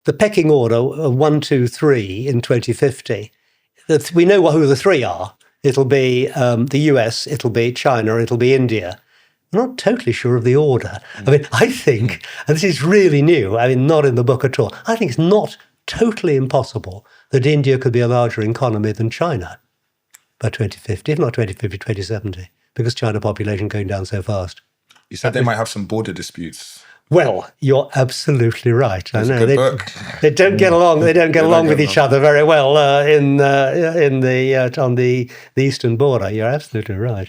the pecking order of 1, 2, 3 in 2050, we know who the three are. It'll be the US, it'll be China, it'll be India. I'm not totally sure of the order. I mean, I think, and this is really new, I mean, not in the book at all, I think it's not totally impossible that India could be a larger economy than China by 2050, if not 2050, 2070, because China population going down so fast. You said they might have some border disputes. Well, you're absolutely right. That's I know a good book. They don't get along. They don't get along with each other very well on the eastern border. You're absolutely right.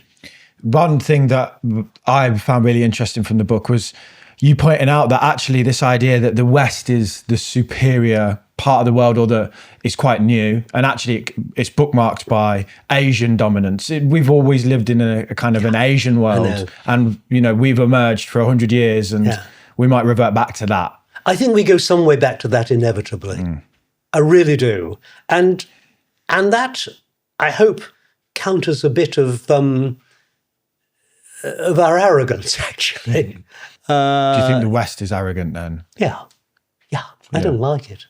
One thing that I found really interesting from the book was you pointing out that actually this idea that the West is the superior part of the world, or that it's quite new, and actually it's bookmarked by Asian dominance. We've always lived in a kind of an Asian world, and we've emerged for 100 years, and we might revert back to that. I think we go some way back to that inevitably. I really do, and that I hope counters a bit of our arrogance, actually. Do you think the West is arrogant then? Yeah. I don't like it.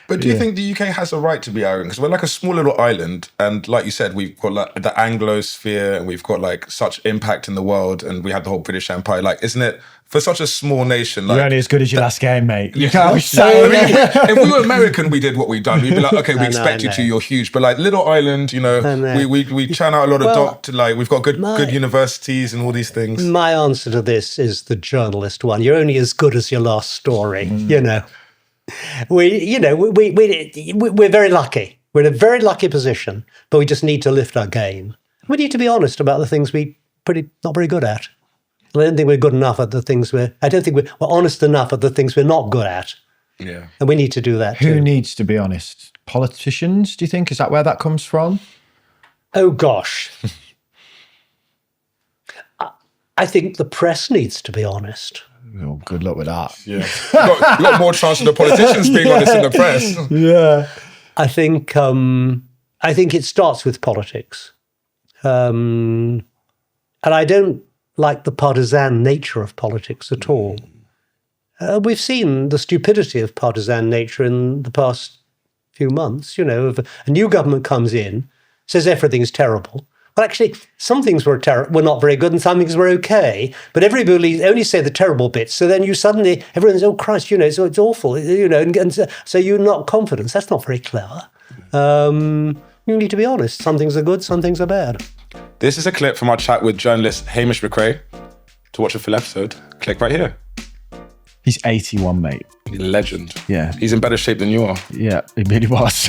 But do you think the UK has a right to be arrogant? Because we're like a small little island, and like you said, we've got like the Anglosphere, and we've got like such impact in the world, and we had the whole British Empire. Like, isn't it for such a small nation? Like, you're only as good as your last game, mate. You can't can't say if we were American, we did what we've done. We'd be like, okay, we expect you to. You're huge, but like little island, we churn out a lot of we've got good universities and all these things. My answer to this is the journalist one. You're only as good as your last story. We're very lucky. We're in a very lucky position, but we just need to lift our game. We need to be honest about the things we're not very good at. I don't think we're good enough at the things I don't think we're honest enough at the things we're not good at. Yeah. And we need to do that Who too. needs to be honest? Politicians, do you think? Is that where that comes from? Oh, gosh. I think the press needs to be honest. Oh, good luck with that. Yeah. You got more chance of the politicians being honest in the press. Yeah. I think it starts with politics. And I don't like the partisan nature of politics at all. We've seen the stupidity of partisan nature in the past few months. If a new government comes in, says everything's terrible. Well, actually, some things were not very good and some things were okay. But everybody only say the terrible bits. So then everyone says, oh, Christ, so it's awful, and so you're not confident. That's not very clever. You need to be honest. Some things are good, some things are bad. This is a clip from our chat with journalist Hamish McRae. To watch a full episode, click right here. He's 81, mate. Legend. Yeah. He's in better shape than you are. Yeah, he really was.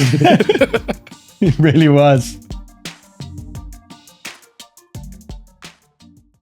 He really was.